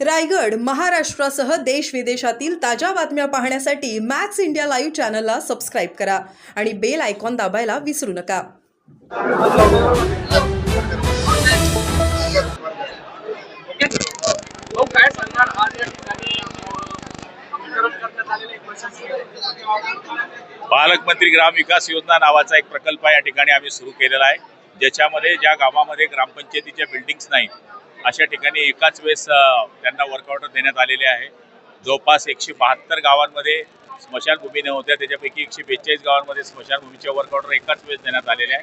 रायगड, महाराष्ट्रासह देश विदेशातील ताज्या बातम्या पाहण्यासाठी मॅक्स इंडिया लाईव्ह चॅनलला सबस्क्राईब करा आणि बेल आयकॉन दाबायला विसरू नका. पालकमंत्री ग्राम विकास योजना नावाचा एक प्रकल्प या ठिकाणी आम्ही सुरू केलेला आहे, ज्याच्यामध्ये ज्या गावामध्ये ग्रामपंचायतीच्या बिल्डिंग्स नाहीत अशा ठिकाणी एकाच वेळेस त्यांना वर्क ऑर्डर देण्यात आलेले आहे. जवळपास 172 गावांमध्ये स्मशानभूमी नव्हत्या, त्याच्यापैकी 142 गावांमध्ये स्मशानभूमीच्या वर्क ऑर्डर एकाच वेळेस देण्यात आलेले आहे.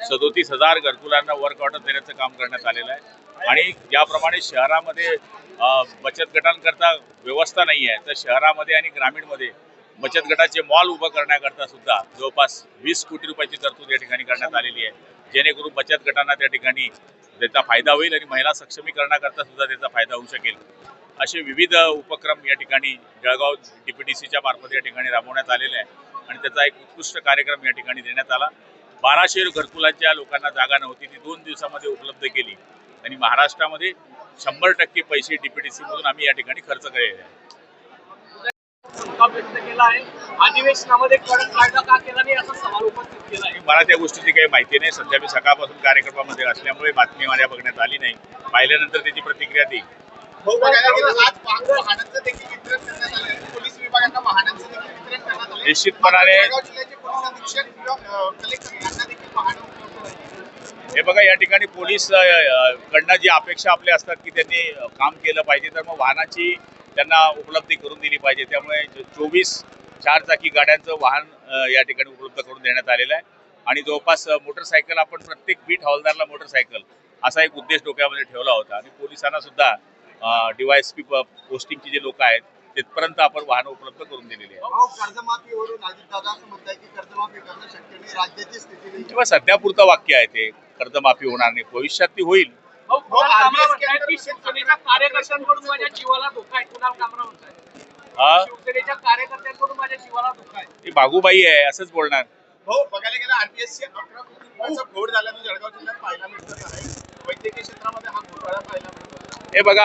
37,000 घरकुलांना वर्क ऑर्डर देण्याचं काम करण्यात आलेलं आहे. आणि ज्याप्रमाणे शहरामध्ये बचत गटांकरता व्यवस्था नाही आहे, तर शहरामध्ये आणि ग्रामीणमध्ये बचत गटाचे मॉल उभं करण्याकरता सुद्धा जवळपास 20 कोटी रुपयाची तरतूद या ठिकाणी करण्यात आलेली आहे, जेणेकरून बचत गटांना त्या ठिकाणी त्याचा फायदा होईल आणि महिला सक्षमीकरणाकरता सुद्धा त्याचा फायदा होऊ शकेल. असे विविध उपक्रम या ठिकाणी जळगाव DPTCच्या मार्फत या ठिकाणी राबवण्यात आलेले आहे आणि त्याचा एक उत्कृष्ट कार्यक्रम या ठिकाणी देण्यात आला. 1200 घरकुलांच्या लोकांना जागा नव्हती, ती 2 दिवसामध्ये उपलब्ध केली आणि महाराष्ट्रामध्ये 100% पैसे DPTC मधून आम्ही या ठिकाणी खर्च केलेले आहे. व्यक्त केला आहे. अधिवेशनामध्ये कडक कायदा का केला नाही असा सवाल उपस्थित केला आहे. मला त्या गोष्टीची काही माहिती नाही. सध्या मी सकाळपासून कार्यक्रमामध्ये असल्यामुळे बातमी माझ्या बघण्यात आली नाही. पाहिल्यानंतर त्याची प्रतिक्रिया देईल. निश्चितपणाने हे बघा, या ठिकाणी पोलीस कडनं जी अपेक्षा आपल्या असतात की त्यांनी काम केलं पाहिजे, तर मग वाहनाची त्यांना उपलब्धी करून दिली पाहिजे. त्यामुळे 24 चारचाकी गाड्यांचं वाहन या ठिकाणी उपलब्ध करून देण्यात आलेलं आहे आणि जवळपास मोटरसायकल आपण प्रत्येक बीट हवालदारला मोटरसायकल असा एक उद्देश डोक्यामध्ये ठेवला होता आणि पोलिसांना सुद्धा DYSP पोस्टिंगचे जे लोक आहेत तिथपर्यंत आपण वाहन उपलब्ध करून दिलेली आहे. कर्जमाफीवरून अजितदादा असं म्हणताय की कर्जमाफी करणं शक्य नाही, राज्याची स्थिती नाही. तेव्हा सध्या पुरतं वाक्य आहे ते, कर्जमाफी होणार नाही, भविष्यात ती होईल. शिवसेनेच्या कार्यकर्त्यांकडून माझ्या जीवाला धोका आहे. कुणाल कामरा म्हणताय शिवसेनेच्या कार्यकर्त्यांकडून माझ्या जीवाला धोका आहे. ती बागुबाई आहे असंच बोलणार. हो, बघायला गेलं RPSC 11 कोटी रुपयाचा घोड झाल्यानं जळगाव जिल्ह्यात पाहायला मिळतो आहे. वैद्यकीय क्षेत्रामध्ये हा घोटाळा पाहायला मिळतो. हे बघा,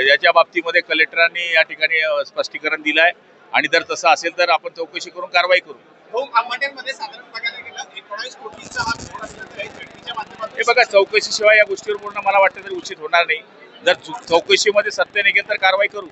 याच्या बाबतीमध्ये कलेक्टरांनी या ठिकाणी स्पष्टीकरण दिलं आहे आणि जर तसं असेल तर आपण चौकशी करून कारवाई करू. हो, अंमळनेरमध्ये साधारण बघायला गेलं 19 कोटींचा हा घोड असल्याचं आहे. झडपीच्या माध्यमातून हे बघा, चौकशीशिवाय या गोष्टीवर बोलणं मला वाटतं तरी उचित होणार नाही. जर चौकशीमध्ये सत्य निघेल तर कारवाई करू.